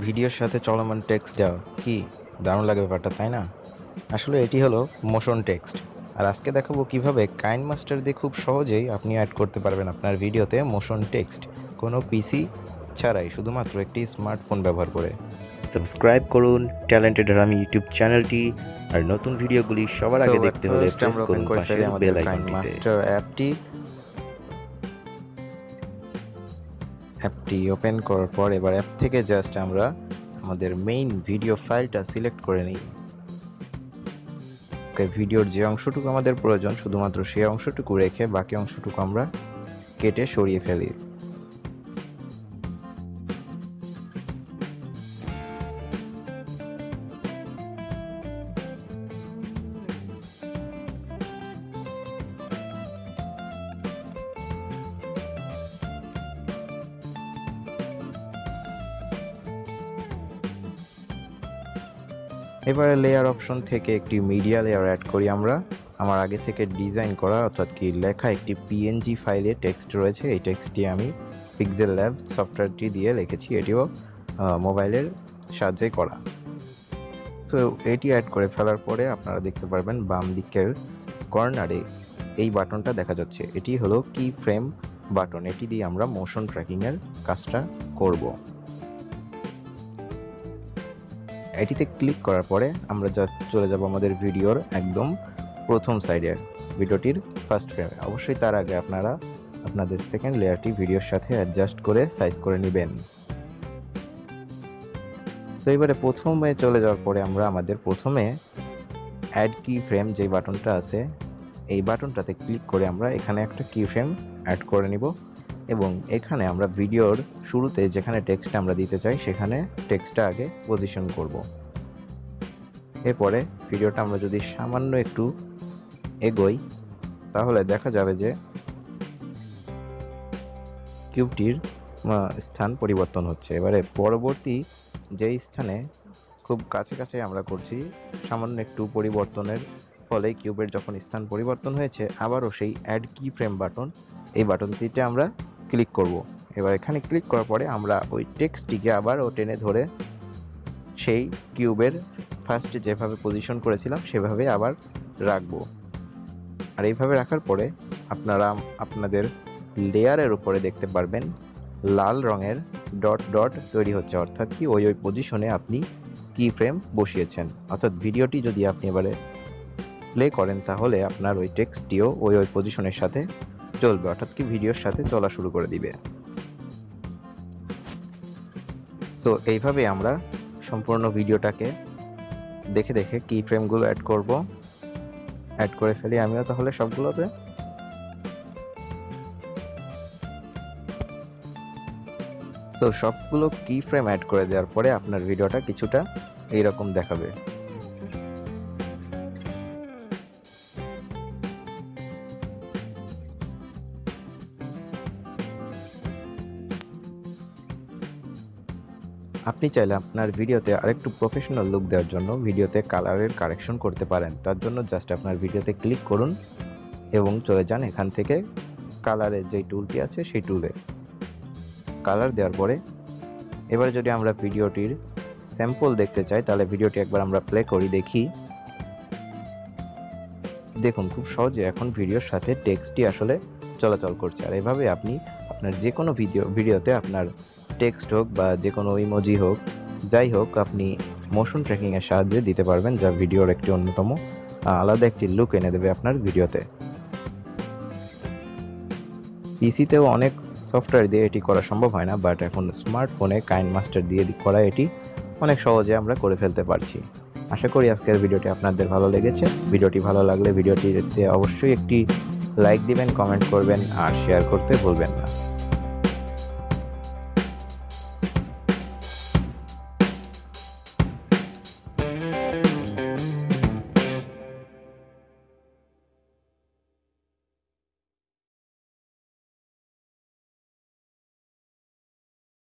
ভিডিওর সাথে চলমান টেক্সট দেওয়া কি দারুণ লাগে ব্যাপারটা, তাই না? আসলে এটি হলো মোশন টেক্সট। আর আজকে দেখাবো কিভাবে কাইনমাস্টার দিয়ে খুব সহজেই আপনি অ্যাড করতে পারবেন আপনার ভিডিওতে মোশন টেক্সট, কোনো পিসি ছাড়াই, শুধুমাত্র একটি স্মার্টফোন ব্যবহার করে। সাবস্ক্রাইব করুন ট্যালেন্টেড হারামি ইউটিউব চ্যানেলটি, আর নতুন ভিডিওগুলি সবার আগে দেখতে হলে প্রেস আমরা করুন ওপেন করে ফেলি পাশের আমাদের বেল আইকনটিতে। কাইনমাস্টার অ্যাপটি ওপেন করার পর এবার অ্যাপ থেকে জাস্ট আমরা আমাদের মেইন ভিডিও ফাইলটা সিলেক্ট করে নিই। ভিডিওর যে অংশটুকু আমাদের প্রয়োজন শুধুমাত্র সেই অংশটুকু রেখে বাকি অংশটুকু আমরা কেটে সরিয়ে ফেলি। এবারে লেয়ার অপশন থেকে একটি মিডিয়া লেয়ার অ্যাড করি আমরা। আমার আগে থেকে ডিজাইন করা অর্থাৎ কি লেখা একটি পিএনজি ফাইলে টেক্সট রয়েছে। এই টেক্সটটি আমি পিক্সেল ল্যাব সফটওয়্যারটি দিয়ে লিখেছি, এটিও মোবাইলের সাহায্যে করা। সো এটি অ্যাড করে ফেলার পরে আপনারা দেখতে পারবেন বাম দিকের কর্নারে এই বাটনটা দেখা যাচ্ছে, এটি হলো কি ফ্রেম বাটন। এটি দিয়ে আমরা মোশন ট্র্যাকিংয়ের কাজটা করব। এটিতে ক্লিক করার পরে আমরা জাস্ট চলে যাব আমাদের ভিডিওর একদম প্রথম সাইডে, ভিডিওটির ফার্স্ট ফ্রেমে। অবশ্যই তার আগে আপনারা আপনাদের সেকেন্ড লেয়ারটি ভিডিওর সাথে অ্যাডজাস্ট করে সাইজ করে নেবেন। তো এবারে প্রথমে চলে যাওয়ার পরে আমরা আমাদের প্রথমে অ্যাড কি ফ্রেম যে বাটনটা আছে, এই বাটনটাতে ক্লিক করে আমরা এখানে একটা কি ফ্রেম অ্যাড করে নিব এবং এখানে আমরা ভিডিওর শুরুতে যেখানে টেক্সট আমরা দিতে চাই সেখানে টেক্সটটা আগে পজিশন করব। এরপরে ভিডিওটা আমরা যদি সামান্য একটু এগোই তাহলে দেখা যাবে যে কিউবটির স্থান পরিবর্তন হচ্ছে। এবারে পরবর্তী যেই স্থানে খুব কাছে কাছে আমরা করছি, সামান্য একটু পরিবর্তনের ফলে কিউবের যখন স্থান পরিবর্তন হয়েছে আবারও সেই অ্যাড কি ফ্রেম বাটন, এই বাটনটিতে আমরা ক্লিক করব। এবার এখানে ক্লিক করার পরে আমরা ওই টেক্সটটিকে আবারও টেনে ধরে সেই কিউবের ফার্স্টে যেভাবে পজিশন করেছিলাম সেভাবে আবার রাখবো। আর এইভাবে রাখার পরে আপনারা আপনাদের লেয়ারের উপরে দেখতে পারবেন লাল রঙের ডট ডট তৈরি হচ্ছে, অর্থাৎ কি ওই পজিশনে আপনি কি ফ্রেম বসিয়েছেন। অর্থাৎ ভিডিওটি যদি আপনি এবারে প্লে করেন তাহলে আপনার ওই টেক্সটটিও ওই পজিশনের সাথে চলবে, অর্থাৎ কি ভিডিওর সাথে চলা শুরু করে দিবে। সো এইভাবে আমরা সম্পূর্ণ ভিডিওটাকে দেখে দেখে কি ফ্রেমগুলো অ্যাড করে ফেলি আমিও তাহলে সবগুলোতে। সো সবগুলো কি ফ্রেম অ্যাড করে দেওয়ার পরে আপনার ভিডিওটা কিছুটা এইরকম দেখাবে। আপনি চাইলে আপনার ভিডিওতে আরেকটু প্রফেশনাল লুক দেওয়ার জন্য ভিডিওতে কালারের কারেকশন করতে পারেন। তার জন্য জাস্ট আপনার ভিডিওতে ক্লিক করুন এবং চলে যান এখান থেকে কালারের যে টুলটি আছে সেই টুলে কালার দেওয়ার পরে এবারে যদি আমরা ভিডিওটির স্যাম্পল দেখতে চাই তাহলে ভিডিওটি একবার আমরা প্লে করি, দেখি। দেখুন খুব সহজে এখন ভিডিওর সাথে টেক্সটটি আসলে চলাচল করছে। আর এভাবে আপনি আপনার যে কোনো ভিডিওতে আপনার টেক্সট হোক বা যে কোনো ইমোজি হোক, যাই হোক, আপনি মোশন ট্র্যাকিংয়ের সাহায্যে দিতে পারবেন, যা ভিডিওর একটি অন্যতম আলাদা একটি লুক এনে দেবে আপনার ভিডিওতে। পিসিতেও অনেক সফটওয়্যার দিয়ে এটি করা সম্ভব হয় না, বাট এখন স্মার্টফোনে কাইনমাস্টার দিয়ে করা এটি অনেক সহজে আমরা করে ফেলতে পারছি। আশা করি আজকের ভিডিওটি আপনাদের ভালো লেগেছে। ভিডিওটি ভালো লাগলে ভিডিওটিতে অবশ্যই একটি লাইক দিবেন, কমেন্ট করবেন আর শেয়ার করতে ভুলবেন না।